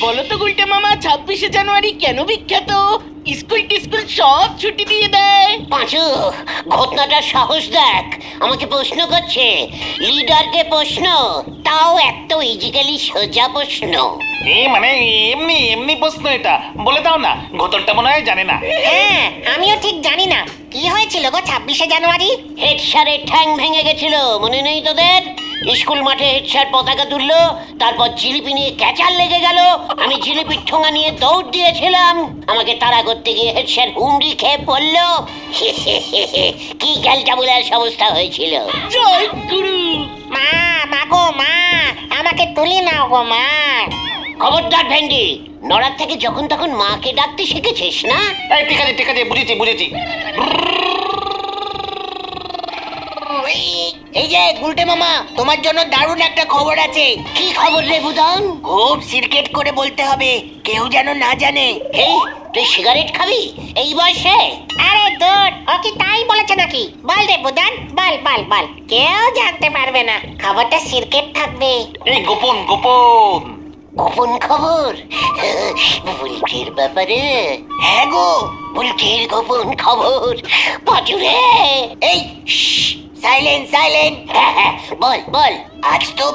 বলো তো গুলটে মামা, 26শে জানুয়ারি কেন বিখ্যাত? স্কুল টিস্কুল সব ছুটি দিয়ে দেয়। পাঁচু, ঘটনাটার সাহস দেখ, আমাকে প্রশ্ন করছে। লিডারকে প্রশ্ন, তাও এত ইজিক্যালি সোজা প্রশ্ন। মানে এমনি এমনি প্রশ্ন, এটা বলে দাও না। ঘটনটা মনে হয় জানে না। হ্যাঁ, আমিও ঠিক জানি না কি হয়েছিল গো 26শে জানুয়ারি। হেড স্যারের ঠ্যাং ভেঙে গেছিল, মনে নেই তোদের? স্কুল মাঠে হেড স্যার পতাকা তুললো, তারপর জিলিপি নিয়ে ক্যাচার লেগে গেল। আমি জিলিপির ঠোঙা নিয়ে দৌড় দিয়েছিলাম, আমাকে তাড়া করতে গিয়ে হেড স্যার হুমড়ি খেয়ে পড়লো। কি ক্যালটাবুলার অবস্থা হয়েছিল। জয় গুরু। মা, মা গো মা, আমাকে তুলি নাও গো মা। খবরদার ভেন্ডি, নড়ার থেকে যখন তখন মাকে ডাকতে শিখেছিস না? এই ঠিক আছে ঠিক আছে, বুঝেছি বুঝেছি। এই যে গুলটে মামা, তোমার জন্য দারুণ একটা খবর আছে। কি খবর রে বুদন? খুব সিক্রেট করে বলতে হবে, কেউ যেন না জানে। এই, তুই সিগারেট খাবি এই বয়সে? আরে দূর, ও কি তাই বলেছে নাকি? বল রে বুদান, বল বল বল। কেউ জানতে পারবে না, খবরটা সিক্রেট থাকবে। এই গোপন গোপন। গোপন খবর? বুলটির ব্যাপারে? হ্যাঁ গো। বুলটির গোপন খবর? পাঁচুরে! এই সাইলেন্ট সাইলেন্ট। হ্যাঁ হ্যাঁ, বল বল। আজ তো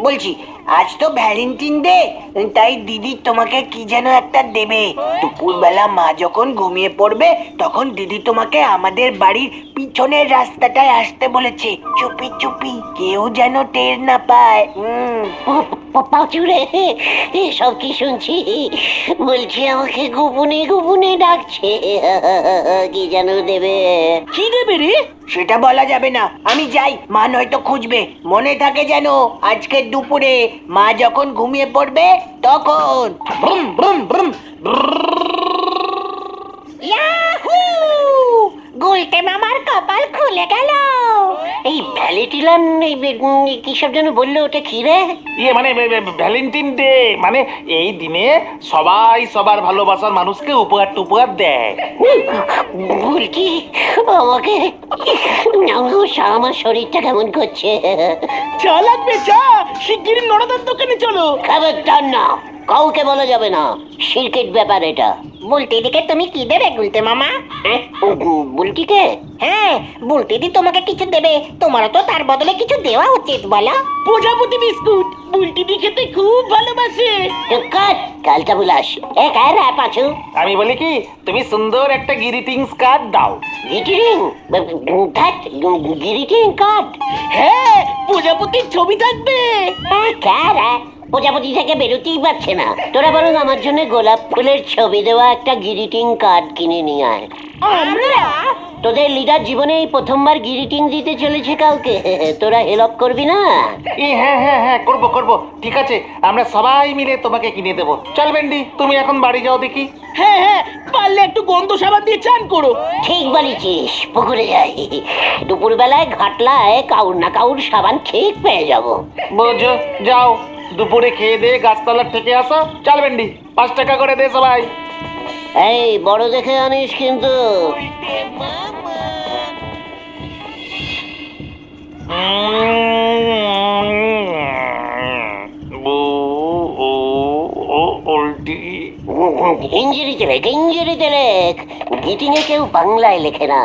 বলছি, আজ তো ভ্যালেন্টিন ডে, তাই দিদি তোমাকে কি যেন একটা দেবে। দুপুরবেলা মা যখন ঘুমিয়ে পড়বে, তখন দিদি তোমাকে আমাদের বাড়ির পিছনের রাস্তাটায় আসতে বলেছে, চুপি চুপি, কেউ যেন টের না পায়। পাঁচুরে, এসব কি শুনছি? বলছি আমাকে গোপনে গোপনে ডাকছে, কি যেন দেবে। কি দেবে রে? সেটা বলা যাবে না, আমি যাই, মা নয়তো খুঁজবে। মনে থাকে যেন, আজকে দুপুরে মা যখন ঘুমিয়ে পড়বে তখন। ব্রুম ব্রুম ব্রুম। ইয়াহু! গুলটে মামার কপাল খুলে গেল। এই ভ্যালিটিলান কিসব যেন বললো, ওটা কি রে? মানে ভ্যালেন্টাইন ডে, মানে এই দিনে সবাই সবার ভালোবাসার মানুষকে উপহার টুপহার দেয়। বলছি আমাকে, আমার শরীরটা কেমন করছে। চা লাগবে, চা। শিগগিরই নড়াদার দোকানে চলো। খবরদার না, কাউকে বলা যাবে না, সিক্রেট ব্যাপার এটা। বুলটি দিকে তুমি কি দেবে গুলটে মামা? বুলটিকে? হ্যাঁ, বুলটি দি তোমাকে কিছু দেবে, তোমারও তো তার বদলে কিছু দেওয়া উচিত, বলো। প্রজাপতি বিস্কুট বুলটি দি খেতে খুব ভালোবাসে। কালটা বুলাস এ কার পাছু? আমি বলি কি, তুমি সুন্দর একটা গ্রিটিংস কার্ড দাও। গ্রিটিং? Greeting card? হ্যাঁ, প্রজাপতির ছবি থাকবে। কার? প্রজাপতি থেকে বেরোতেই পারছে না। তোরা বরং আমার জন্য গোলাপ ফুলের ছবি দেওয়া একটা গ্রিটিং কার্ড কিনে নিয়ে আয়। আমরা? তোদের লিডার জীবনে এই প্রথমবার গ্রিটিং দিতে চলেছে কাউকে, তোরা হেল্প করবি না? হ্যাঁ হ্যাঁ হ্যাঁ, করবো করবো, ঠিক আছে, আমরা সবাই মিলে তোমাকে কিনে দেবো। চল ভেন্ডি, তুমি এখন বাড়ি যাও দেখি। হ্যাঁ হ্যাঁ, পারলে একটু গন্ধ সাবান দিয়ে চান করো। ঠিক বলেছিস, পুকুরে যাই। দুপুর বেলায় ঘাটলায় কাউর না কাউর সাবান ঠিক পেয়ে যাবো। বোঝো, যাও, দুপুরে খেয়ে দে গাছতলার থেকে আসো। চল ভেন্ডি, 5 টাকা করে দে সবাই। এই বড় দেখে আনিস কিন্তু। ইঞ্জিরিতে লেখ, ইঞ্জিরিতে লেখ। গ্রিটিং এ কেউ বাংলায় লেখে না।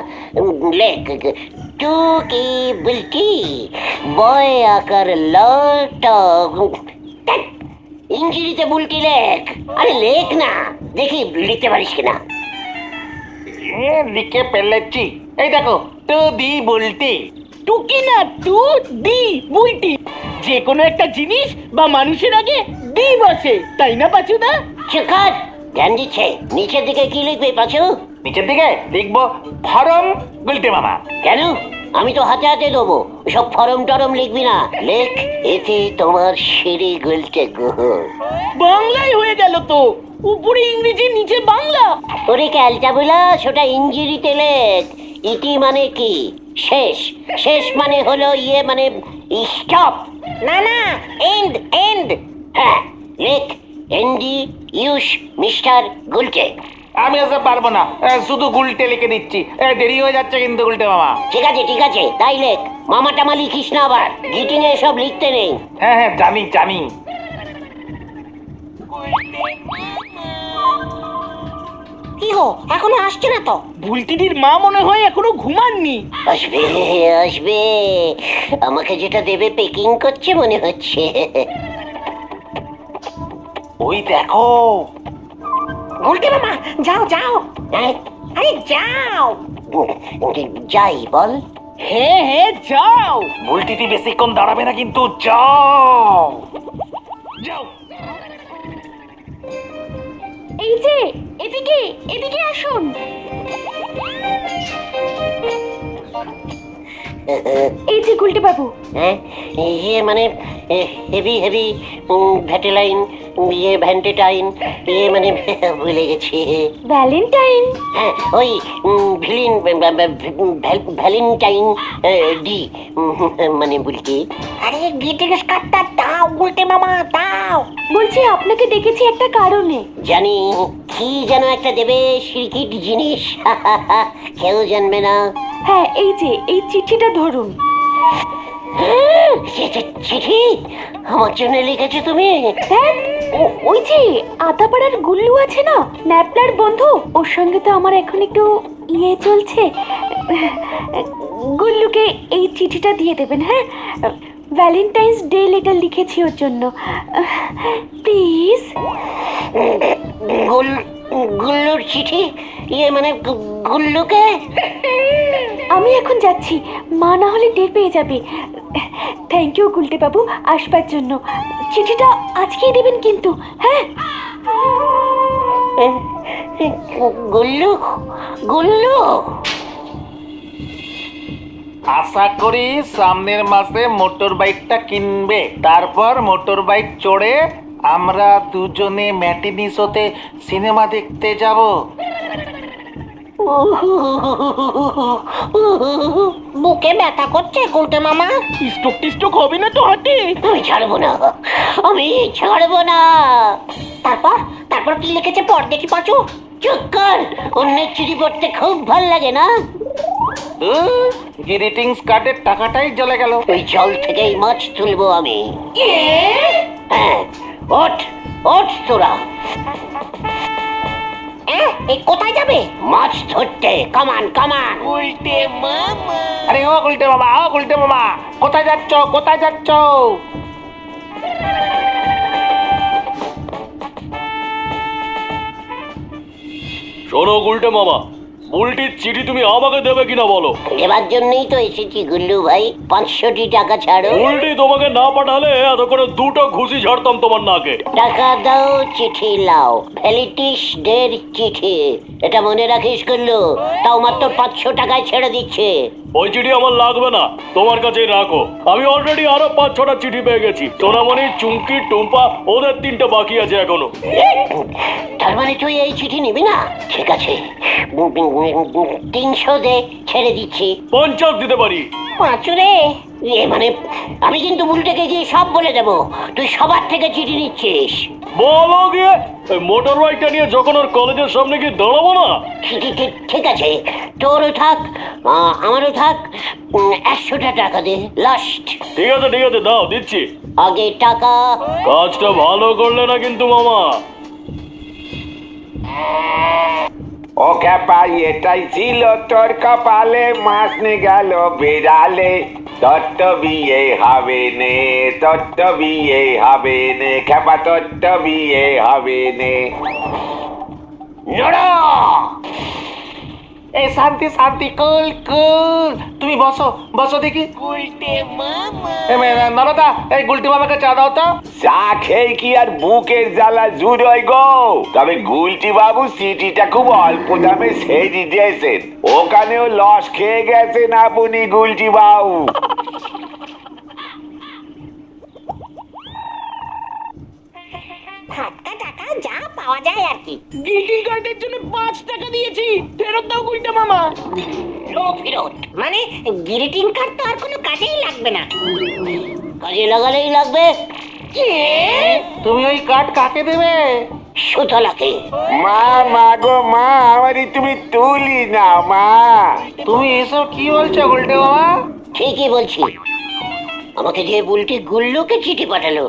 লেখ, টু কি বিলটি বয় আকার লট। ইঞ্জিরিতে বুলটি লেখ। আরে লেখ না, দেখি লিখতে পারিস কিনা। লিখে ফেলেছি, এই দেখো, টু দি বুলটি। টুকি না, টু ডি বুলটি। যে কোনো একটা জিনিস বা মানুষের আগে ডি বসে, তাই না পাচুদা? চুকার, জ্ঞান দিচ্ছে। নিচের দিকে কি লিখবে পাচু? নিচের দিকে লিখবো ফরম গুলটে মামা। কেন? আমি তো হাতে হাতে দেবো, সব ফরম টরম লিখবি না। লেখ, এতে তোমার সিঁড়ি গুলটে গুহ। বাংলায় হয়ে গেল তো, উপরে ইংরেজি নিচে বাংলা। ওরে ক্যালটা বলা, ওটা ইঞ্জিরিতে লেখ। ইটি মানে কি? শেষ। শেষ মানে হলো মানে স্টপ। না না, এন্ড এন্ড। হ্যাঁ, লেখ, এনডি ইউস মিস্টার গুলটে। আমি এসব পারবো না, শুধু গুলটে লিখে দিচ্ছি। দেরি হয়ে যাচ্ছে কিন্তু গুলটে মামা। ঠিক আছে তাই লেখ। মামা টামা লিখিস না আবার, গ্রিটিং এ সব লিখতে নেই। হ্যাঁ হ্যাঁ, জানি জানি। কি হো, এখনো আসছে না তো? বুলটিদির মা মনে হয় এখনো ঘুমাননি। আসবে আসবে, আমাকে যেটা দেবে পেকিং করছে মনে হচ্ছে। ওই দেখো। গুলটে মামা, যাও যাও। আরে যাও। যাই বল। হ্যাঁ হ্যাঁ যাও। বুলটিটি বেশিক্ষণ দাঁড়াবে না কিন্তু, যাও যাও। এই যে, এদিকে এদিকে আসুন। এই যে গুলটে বাবু। হ্যাঁ, ইয়ে মানে হেভি হেভি ভ্যাটেলাইন, ইয়ে ভ্যান্টেটাইন, ইয়ে মানে ভুলে গেছি। ভ্যালেন্টাইন। হ্যাঁ, ওই ভ্যালেন্টাইন ডি মানে বলছি। আরে গ্রিটিং কার্ডটা দাও গুলটে মামা, দাও। বলছি আপনাকে ডেকেছি একটা কারণে। জানি, কি যেন একটা দেবে সিরকিট জিনিস। কেউ জানবে না। হ্যাঁ, এই যে এই চিঠিটা ধরুন। চিঠি আমার জন্য লিখেছো তুমি? হ্যাঁ, ওই যে আতাপাড়ার গুল্লু আছে না, ন্যাপলার বন্ধু, ওর সঙ্গে তো আমার এখন একটু ইয়ে চলছে। গুল্লুকে এই চিঠিটা দিয়ে দেবেন। হ্যাঁ, ভ্যালেন্টাইন্স ডে লেটার লিখেছি ওর জন্য, প্লিজ। গুল্লুর চিঠি? ইয়ে মানে গুল্লুকে? আমি এখন যাচ্ছি, মা না হলে টের পেয়ে যাবে। থ্যাংক ইউ গুলটে বাবু আসবার জন্য। চিঠিটা আজকেই দেবেন কিন্তু। হ্যাঁ, গুল্লু গুল্লু। আশা করি সামনের মাসে মোটর বাইকটা কিনবে, তারপর মোটর বাইক চড়ে আমরা দুজনে ম্যাটিনি শোতে সিনেমা দেখতে যাব। বুকে ব্যথা করছে গুলটে মামা। স্টোক টিস্টোক হবে না তো হাতে? আমি ছাড়বো না, আমি ছাড়বো না। তারপর তারপর কি লিখেছে পড় দেখি পাচু। চুপ কর, অন্যের চিঠি পড়তে খুব ভাল লাগে না? গ্রিটিংস কার্ডের টাকাটাই জ্বলে গেল। ওই জল থেকেই মাছ তুলবো আমি। হ্যাঁ, ওঠ ওঠ তোরা। এই কোথায় যাবে? মাছ ধরতে। কামান কামান। আরে ও গুলটে মামা, কোথায় যাচ্ছ কোথায় যাচ্ছ? শোনো গুলটে মামা, বুলটির চিঠি তুমি আমাকে দেবে কিনা বলো। এবার জন্যই তো এসেছি গুল্লু ভাই, 500টি টাকা ছাড়ো। বুলটি তোমাকে না পাঠালে এত করে দুটো ঘুষি ঝাড়তাম তোমার নাকে। টাকা দাও, চিঠি লাও। ভ্যালিটিস ডের চিঠি, এটা মনে রাখিস গুল্লু। তাও মাত্র 500 টাকায় ছেড়ে দিচ্ছে। ওই চিঠি আমার লাগবে না, তোমার কাছেই রাখো। আমি অলরেডি আরো 5-6টা চিঠি পেয়ে গেছি। সোনামণি, চুমকি, টুম্পা, ওদের 3টে বাকি আছে এখনো। তার মানে তুই এই চিঠি নিবি না? ঠিক আছে, 300 দে, ছেড়ে দিচ্ছি। 50 দিতে পারি। পাঁচুরে, এ মানে আমি কিন্তু বুলটাকে গিয়ে সব বলে দেবো তুই সবার থেকে চিঠি নিচ্ছিস। বলো গিয়ে, মোটর বাইকটা নিয়ে যখন ওর কলেজের সামনে গিয়ে দাঁড়াবো না। ঠিক আছে, তোরও থাক আমারও থাক। 100টা টাকা দে, লাস্ট। ঠিক আছে দাও, দিচ্ছি। আগে টাকা। কাজটা ভালো করলে না কিন্তু মামা। ও ক্যাপা, এটাই ছিল তোর কপালে, মাস নে গেল বেড়ালে। তোর তো বিয়ে হবে নে, তোর তো বিয়ে হবে নে, ক্যাপা তোর তো বিয়ে হবে নে। নড়ো। এই শান্তি শান্তি, কুল কুল। তুমি বসো বসো দেখি। নরদা, এই গুলটি মামাকে চা দাও তো। চা খেয়ে কি আর বুকের জ্বালা জুড়োয় গো? তবে গুলটি বাবু সিটিটা খুব অল্প দামে সেরি দিয়েছেন, ওখানেও লস খেয়ে গেছেন আপনি গুলটি বাবু। হাতটা টাকা যা পাওয়া যায় আর কি। গ্রিটিং কার্ডের জন্য 5 টাকা দিয়েছি, ফেরত দাও গুলটে মামা। নো ফেরত মানে গ্রিটিং কার্ড তো আর কোনো কাজেই লাগবে না। কাজে লাগালেই লাগবে। তুমি ওই কার্ড কাকে দেবে? সুতলাকে। মা মা গো মা, আমারই তুমি তুলি না মা। তুমি এসব কি বলছো গুলটে মামা? ঠিকই বলছি। আমাকে দিয়ে বুলটি গুল্লুকে চিঠি পাঠালো,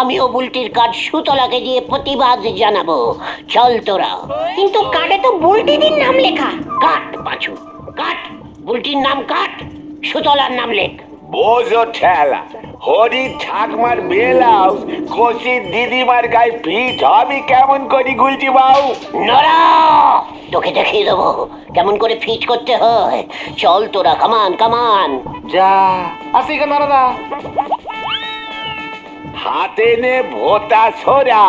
আমিও বুলটির কার্ড সুতলাকে দিয়ে প্রতিবাদ জানাবো। চল তোরা। কিন্তু কার্ডে তো বুলটিদির নাম লেখা। কাট পাঁচু, কাট। বুলটির নাম কাট, সুতলার নাম লেখ। বোঝো ঠেলা, হরি ঠাকমার ব্লাউজ কষি দিদিমার গায়ে ফিট হবে কেমন করি গুলটি বাউ? নরা, তোকে দেখিয়ে দেবো কেমন করে ফিট করতে হয়। চল তোরা, কামান কামান। যা আসি কেন দাদা? হাতে নে ভোতা সোরা,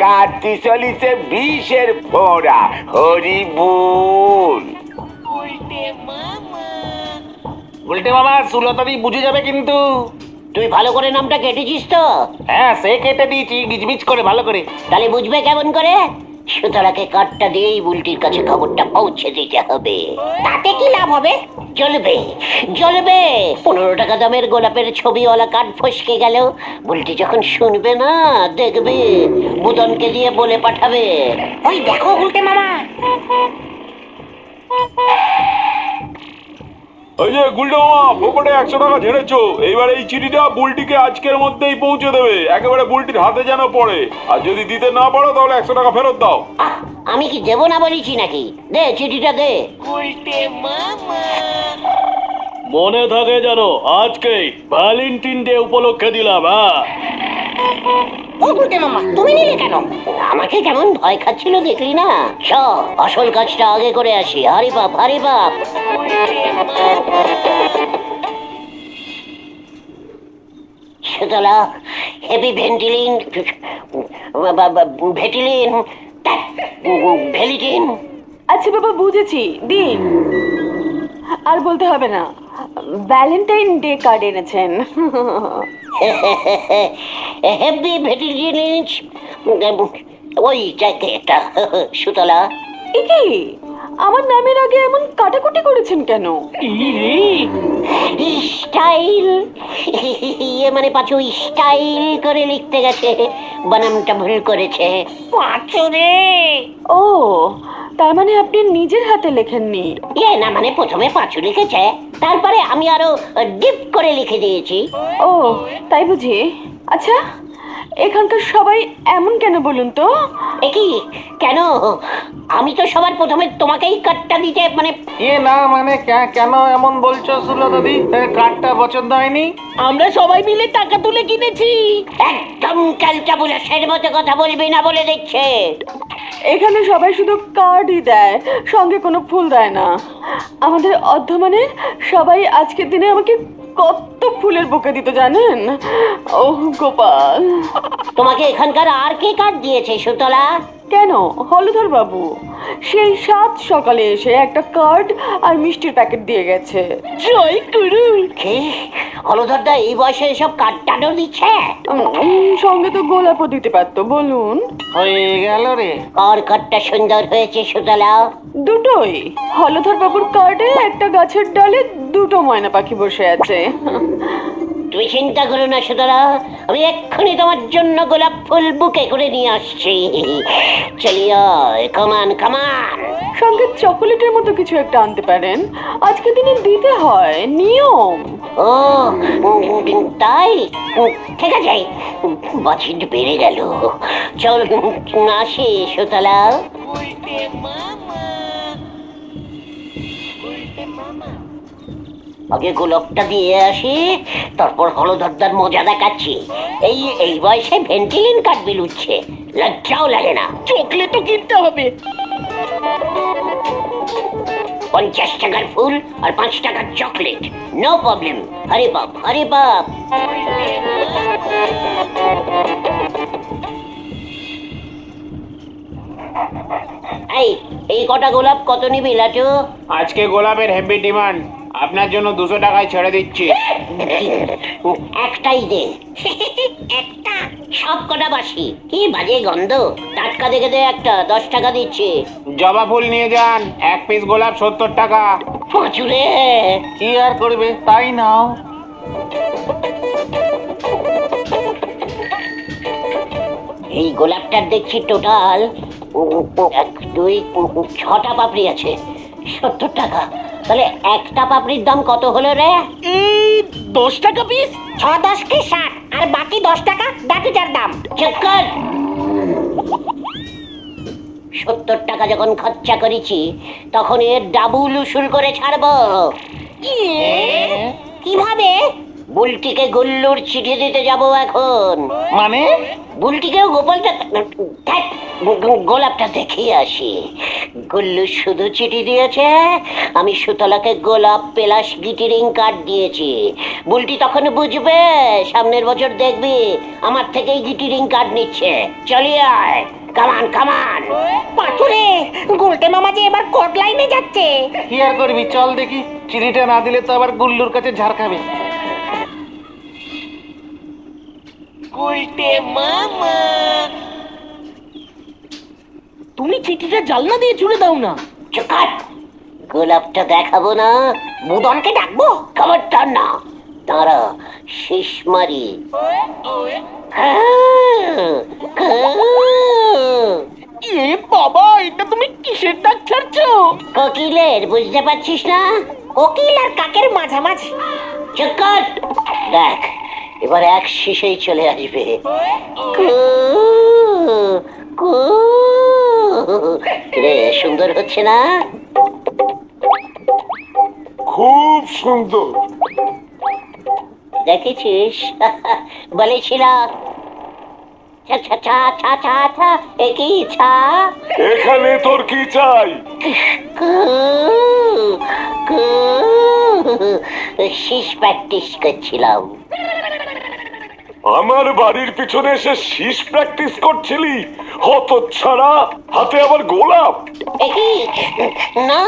কাটতি চলিছে বিষের ফোড়া। হরি বল। গুলটে মামা সুলতাদি বুঝে যাবে কিন্তু। তুই ভালো করে নামটা কেটেছিস তো? হ্যাঁ সে কেটে দিয়েছি গিজমিজ করে ভালো করে। তাহলে বুঝবে কেমন করে? সুতরাকে কার্ডটা দিয়েই বুলটির কাছে খবরটা পৌঁছে দিতে হবে। তাতে কি লাভ হবে? জ্বলবে, জ্বলবে। 15 টাকা দামের গোলাপের ছবিওয়ালা কার্ড ফসকে গেল। বুলটি যখন শুনবে না, দেখবে বুদনকে দিয়ে বলে পাঠাবে, ওই দেখো উল্টে মামা। এই যে গুলটে মামা, পকেটে 100 টাকা ঝেড়েছো। এইবার এই চিঠিটা বুলটিকে আজকের মধ্যেই পৌঁছে দেবে, একেবারে বুলটির হাতে যেন পড়ে। আর যদি দিতে না পারো তাহলে 100 টাকা ফেরত দাও। আহ, আমি কি দেবো না বলেছি নাকি? দে চিঠিটা দে। মনে থাকে জানো, আজকেই ভ্যালেন্টাইন ডে উপলক্ষে দিলাম। হ্যাঁ, ও গুলটে মামা, তুমি নিলে কেন? আমাকে কেমন ভয় খাচ্ছিল দেখলি না? চ, আসল কাজটা আগে করে আসি। হারি বাপ, হারি বাপ। সুতলা, হেভি ভেন্টিলিন, ভেটিলিন, ভেলিটিন। আচ্ছা বাবা, বুঝেছি, দিন। আর বলতে হবে না, ভ্যালেন্টাইন ডে কার্ড এনেছেন। হেভি ভেটিলিন, ওই একটা। সুতলা, এ কি, আমার নামের আগে এমন কাটাকুটি করেছেন কেন? স্টাইল, ইয়ে মানে পাঁচু স্টাইল করে লিখতে গেছে, বানামটা ভুল করেছে। পাঁচু রে। ও, তার মানে আপনি নিজের হাতে লেখেননি? ইয়ে না, মানে প্রথমে পাঁচু লিখেছে, তারপরে আমি আরো ডিপ করে লিখে দিয়েছি। ও, তাই বুঝি। আচ্ছা, এখানকার সবাই এমন কেন বলুন তো? কি কেন? আমি তো সবার প্রথমে তোমাকেই কাটটা দিতে মানে। না মানে কেন এমন বলছো সুলতাদি? কার্ডটা পছন্দ হয়নি? আমরা সবাই মিলে টাকা তুলে কিনেছি। একদম ক্যালটাবুলাসের মতো কথা বলবি না বলে দিচ্ছে। এখানে সবাই শুধু কার্ডই দেয়, সঙ্গে কোনো ফুল দেয় না। আমাদের অর্ধমানের সবাই আজকের দিনে আমাকে কত ফুলের বুকে দিত জানেন? ও গোপাল। তোমাকে এখানকার আর কে কার্ড দিয়েছে সুতলা? কেন, হলধর বাবু সেই 7 সকালে এসে একটা কার্ড আর মিষ্টির প্যাকেট দিয়ে গেছে। জয় গুরু। কি হলধরদা এই বয়সে এসব কার্ড টাডও দিচ্ছে? সঙ্গে তো গোলাপও দিতে পারতো, বলুন। হয়ে গেল রে। আর কার্ডটা সুন্দর হয়েছে সুতলা। দুটোই। হলধর বাবুর কার্ডে একটা গাছের ডালে 2টো ময়না পাখি বসে আছে। তুমি চিন্তা করো না সুতলা, আমি এক্ষুনি তোমার জন্য গোলাপ ফুল বুকে করে নিয়ে আসছি। চলিও, কামান কামান। সঙ্গে চকোলেটের মতো কিছু একটা আনতে পারেন, আজকের দিনে দিতে হয়, নিয়ম। ও তাই? ঠিক আছে, বাজেট বেড়ে গেল। চল আসি সুতলা। আগে গোলাপটা দিয়ে আসি, তারপর হলধরদার মজা দেখাচ্ছি। এই বয়সে ভেন্টিলিন কাঠ বিলুচ্ছে, লজ্জাও লাগে না। চকলেটও কিনতে হবে। 50 টাকার ফুল আর 5 টাকার চকলেট, নো প্রবলেম। হরে বাপ, হরে বাপ। এই কটা গোলাপ কত নিবি লাটু? আজকে গোলাপের হেভি ডিমান্ড, আপনার জন্য 200 টাকায় ছেড়ে দিচ্ছি। একটাই দে। একটা? সব কটা বাসি, কি বাজে গন্ধ। টাটকা দেখে দে একটা, 10 টাকা দিচ্ছি। জবা ফুল নিয়ে যান, 1 পিস গোলাপ 70 টাকা। পাঁচুরে। কি আর করবে, তাই নাও। এই গোলাপটার দেখছি টোটাল 1 2 6টা পাপড়ি আছে, 70 টাকা। তাহলে একটা পাপড়ির দাম কত হলো রে? এই 10 টাকা পিস। 6 10 কি 60, আর বাকি 10 টাকা বাকিটার দাম। চেক কর। 70 টাকা যখন খরচা করেছি তখন এর ডাবল উসুল করে ছাড়বো। কিভাবে? বুলটিকে গুল্লুর চিঠি দিতে যাব এখন। মানে বুলটিকেও গোপালটা ধ্যাৎ, গোলাপটা দেখিয়ে আসি। গুল্লু শুধু চিঠি দিয়েছে, আমি সুতলাকে গোলাপ পেলাস গ্রিটিং কার্ড দিয়েছি। বুলটি তখন বুঝবে, সামনের বছর দেখবি আমার থেকেই গ্রিটিং কার্ড নিচ্ছে। চলিয়ে আয়, কামান কামান। পাঁচুরে, গুলটে মামা যে এবার কোর্ট লাইনে যাচ্ছে। কি আর করবি, চল দেখি। চিঠিটা না দিলে তো আবার গুল্লুর কাছে ঝাড় খাবে। তুমি চিঠিটা জানলা দিয়ে ছুড়ে দাও না। চুকাট, গোলাপটা দেখাবো না, বুদনকে ডাকবো। খবরটা না, দাঁড়া, শেষ মারি। এ বাবা, এটা তুমি কিসের ডাক ছাড়ছো? কোকিলের, বুঝতে পারছিস না? কোকিল আর কাকের মাঝামাঝি। চুকাট, দেখ এবার এক শিশেই চলে আসবে। কু, কু। রে, সুন্দর হচ্ছে না? খুব সুন্দর। দেখেছিস, বলেছিল। ছা ছা ছা ছা ছা ছা, একই ছা। এখানে তোর কি চাই? কু, কু। শীষ প্র্যাকটিস করছিলাম। আমার বাড়ির পিছনে এসে শীষ প্র্যাকটিস করছিলি? হতচ্ছাড়া, হাতে আবার গোলাপ। একই না,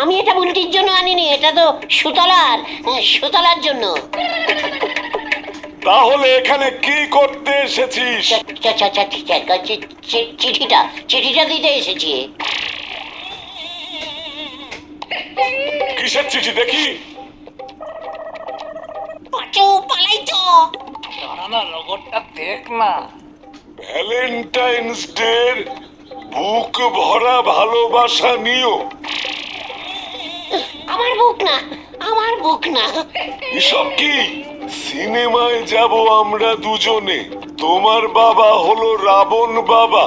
আমি এটা বুলটির জন্য আনিনি, এটা তো সুতলার জন্য। তাহলে এখানে কি করতে এসেছিস? চিঠিটা দিতে এসেছি। কিসের চিঠি দেখি? পাঁচু, পালাই তো। না, লগরটা দেখ না। ভ্যালেন্টাইন্স ডে বুক ভরা ভালোবাসা নিও। আমার বুক না, আমার বুক না। এসব কি? সিনেমায় যাব আমরা দুজনে। তোমার বাবা হলো রাবণ বাবা।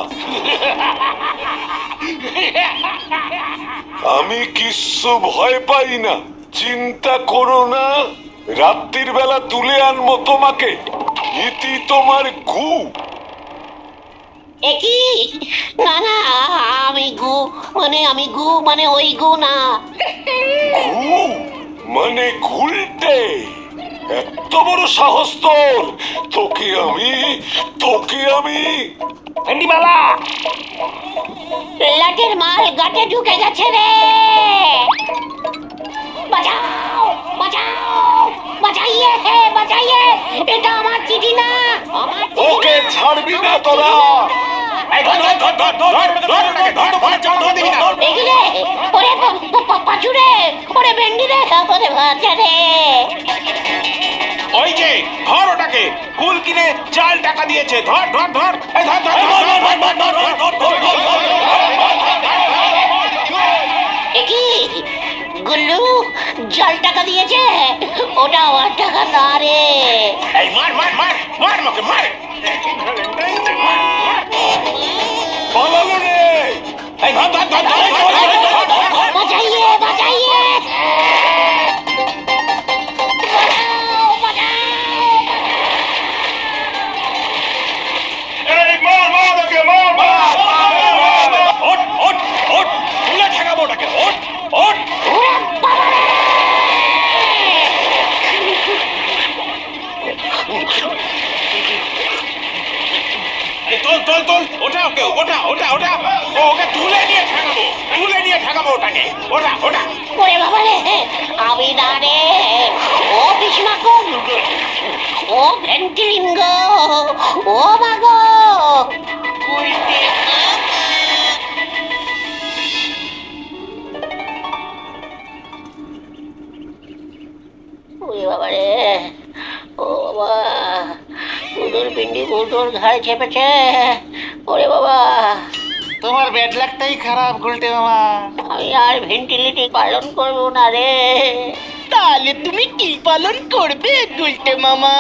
আমি কিচ্ছু ভয় পাই না, চিন্তা করো না। রাত্রির বেলা তুলে আনবো তোমাকে। ইতি তোমার গু। একই না না, আমি গু মানে ওই গু না। গু মানে গুলটে? এত বড় সাহস তোর! তোকে আমি ভেন্ডিমালা, লাটের মাল গাটে ঢুকে গেছে রে। বাঁচাও, বাঁচাও, বাঁচাইয়ে, বাঁচাইয়ে। এটা আমার চিঠি না, আমার চিঠি ওকে না। ছাড়বি না তোরা। এগুলে, ওরে পাঁচুরে, ওরে ভেন্ডি রে, ওরে ভাজা রে। ওই যে ধর ওটাকে, কুল কিনে চাল টাকা দিয়েছে। ধর ধর ধর, এই ধর ধর একই গুল্লু, জল টাকা দিয়েছে, ওটা আমার টাকা না রে। এই মার মার মার মার, আমাকে মার। পালালো রে। এই ধর ধর ধর ধর, বাঁচাইয়ে, বাঁচাইয়ে। বাঁচাও, বাঁচাও। এই মার মার ওকে, মার মার। ওঠ ওঠ ওঠ, তুলে ঠেকাবো ওটাকে। ওঠ ওঠ। ওরে বাবা রে! এই তোল তোল তোল, ওটা ওকে, ওটা ওটা ওটা, ওকে তুলে নিয়ে ঠেকাবো ওটাকে। ওটা ওটা। ওরে বাবা রে, আমি না রে। ও পিসিমাকো, ও ভেন্টিলিঙ্গ, ও মাগো। ওরে বাবা রে, ও বাবা, ওদের পিন্ডি গুলটোর ঘাড়ে চেপেছে। ওরে বাবা, তোমার ব্যাড লাকটাই খারাপ গুলটে মামা। আমি আর ভেন্টিলিটি পালন করবো না রে। তাহলে তুমি কি পালন করবে গুলটে মামা?